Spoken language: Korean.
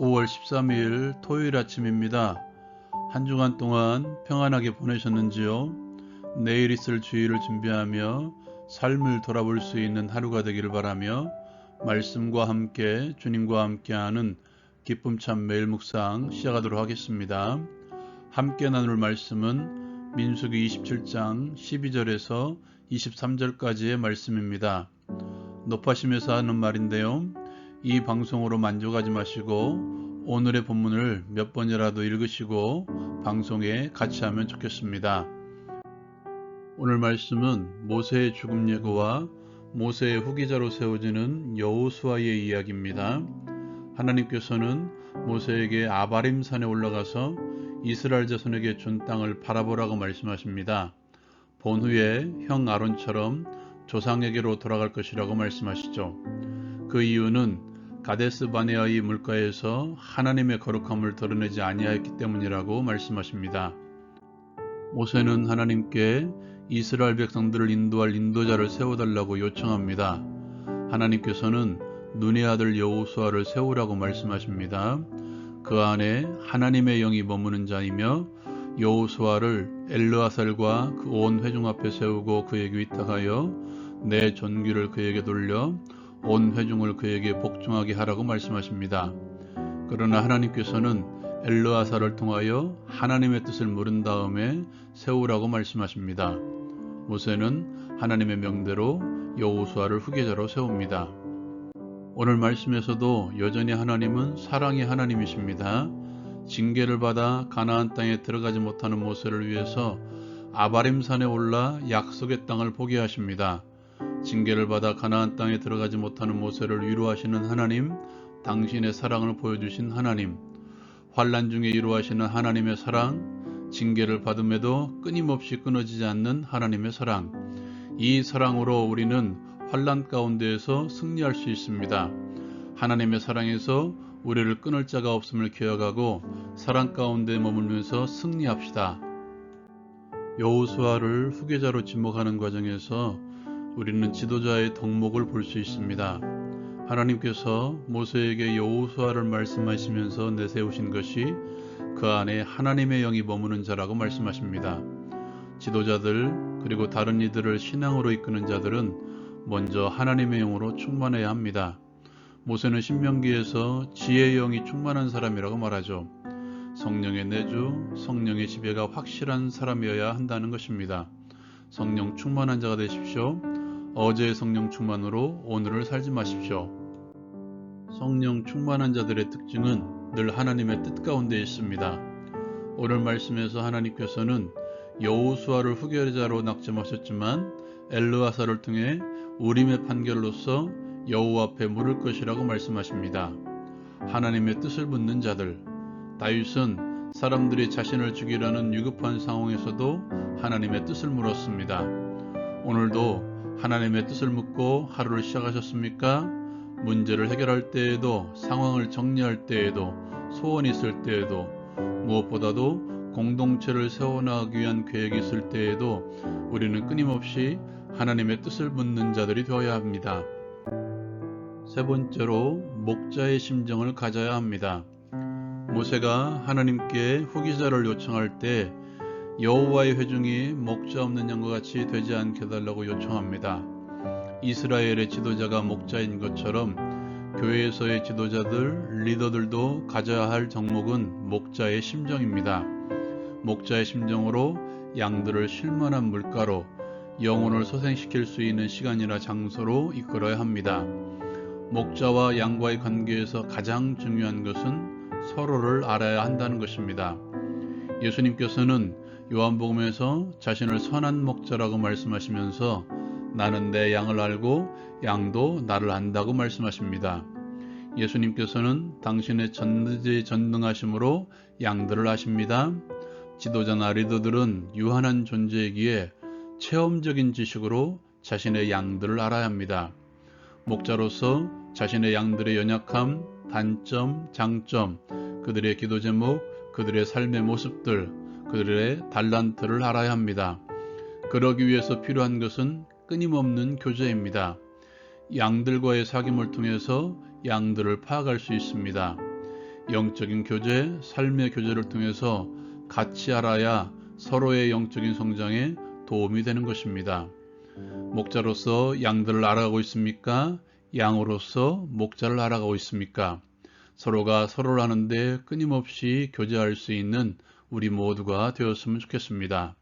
5월 13일 토요일 아침입니다. 한 주간 동안 평안하게 보내셨는지요? 내일 있을 주일을 준비하며 삶을 돌아볼 수 있는 하루가 되기를 바라며 말씀과 함께 주님과 함께하는 기쁨참 매일 묵상 시작하도록 하겠습니다. 함께 나눌 말씀은 민수기 27장 12절에서 23절까지의 말씀입니다. 높아심에서 하는 말인데요. 이 방송으로 만족하지 마시고 오늘의 본문을 몇 번이라도 읽으시고 방송에 같이 하면 좋겠습니다. 오늘 말씀은 모세의 죽음 예고와 모세의 후계자로 세워지는 여호수아의 이야기입니다. 하나님께서는 모세에게 아바림 산에 올라가서 이스라엘 자손에게 준 땅을 바라보라고 말씀하십니다. 본 후에 형 아론처럼 조상에게로 돌아갈 것이라고 말씀하시죠. 그 이유는 가데스 바네아의 물가에서 하나님의 거룩함을 드러내지 아니하였기 때문이라고 말씀하십니다. 모세는 하나님께 이스라엘 백성들을 인도할 인도자를 세워달라고 요청합니다. 하나님께서는 눈의 아들 여호수아를 세우라고 말씀하십니다. 그 안에 하나님의 영이 머무는 자이며 여호수아를 엘르아살과 그 온 회중 앞에 세우고 그에게 위탁하여 내 존귀를 그에게 돌려 온 회중을 그에게 복종하게 하라고 말씀하십니다. 그러나 하나님께서는 엘르아살을 통하여 하나님의 뜻을 물은 다음에 세우라고 말씀하십니다. 모세는 하나님의 명대로 여호수아를 후계자로 세웁니다. 오늘 말씀에서도 여전히 하나님은 사랑의 하나님이십니다. 징계를 받아 가나안 땅에 들어가지 못하는 모세를 위해서 아바림 산에 올라 약속의 땅을 보게 하십니다. 징계를 받아 가나안 땅에 들어가지 못하는 모세를 위로하시는 하나님, 당신의 사랑을 보여주신 하나님, 환난 중에 위로하시는 하나님의 사랑, 징계를 받음에도 끊임없이 끊어지지 않는 하나님의 사랑, 이 사랑으로 우리는 환난 가운데에서 승리할 수 있습니다. 하나님의 사랑에서 우리를 끊을 자가 없음을 기억하고 사랑 가운데 머물면서 승리합시다. 여호수아를 후계자로 지목하는 과정에서 우리는 지도자의 덕목을 볼 수 있습니다. 하나님께서 모세에게 여호수아를 말씀하시면서 내세우신 것이 그 안에 하나님의 영이 머무는 자라고 말씀하십니다. 지도자들 그리고 다른 이들을 신앙으로 이끄는 자들은 먼저 하나님의 영으로 충만해야 합니다. 모세는 신명기에서 지혜의 영이 충만한 사람이라고 말하죠. 성령의 내주, 성령의 지배가 확실한 사람이어야 한다는 것입니다. 성령 충만한 자가 되십시오. 어제의 성령 충만으로 오늘을 살지 마십시오. 성령 충만한 자들의 특징은 늘 하나님의 뜻 가운데 있습니다. 오늘 말씀에서 하나님께서는 여호수아를 후계자로 낙점하셨지만 엘르아살을 통해 우림의 판결로서 여호와 앞에 물을 것이라고 말씀하십니다. 하나님의 뜻을 묻는 자들, 다윗은 사람들이 자신을 죽이려는 위급한 상황에서도 하나님의 뜻을 물었습니다. 오늘도 하나님의 뜻을 묻고 하루를 시작하셨습니까? 문제를 해결할 때에도, 상황을 정리할 때에도, 소원이 있을 때에도, 무엇보다도 공동체를 세워나가기 위한 계획이 있을 때에도 우리는 끊임없이 하나님의 뜻을 묻는 자들이 되어야 합니다. 세 번째로 목자의 심정을 가져야 합니다. 모세가 하나님께 후계자를 요청할 때 여호와의 회중이 목자 없는 양과 같이 되지 않게 해달라고 요청합니다. 이스라엘의 지도자가 목자인 것처럼 교회에서의 지도자들, 리더들도 가져야 할 덕목은 목자의 심정입니다. 목자의 심정으로 양들을 쉴만한 물가로 영혼을 소생시킬 수 있는 시간이나 장소로 이끌어야 합니다. 목자와 양과의 관계에서 가장 중요한 것은 서로를 알아야 한다는 것입니다. 예수님께서는 요한복음에서 자신을 선한 목자라고 말씀하시면서 나는 내 양을 알고 양도 나를 안다고 말씀하십니다. 예수님께서는 당신의 전능하심으로 양들을 아십니다. 지도자나 리더들은 유한한 존재이기에 체험적인 지식으로 자신의 양들을 알아야 합니다. 목자로서 자신의 양들의 연약함, 단점, 장점, 그들의 기도 제목, 그들의 삶의 모습들, 그들의 달란트를 알아야 합니다. 그러기 위해서 필요한 것은 끊임없는 교제입니다. 양들과의 사귐을 통해서 양들을 파악할 수 있습니다. 영적인 교제, 삶의 교제를 통해서 같이 알아야 서로의 영적인 성장에 도움이 되는 것입니다. 목자로서 양들을 알아가고 있습니까? 양으로서 목자를 알아가고 있습니까? 서로가 서로를 아는데 끊임없이 교제할 수 있는 우리 모두가 되었으면 좋겠습니다.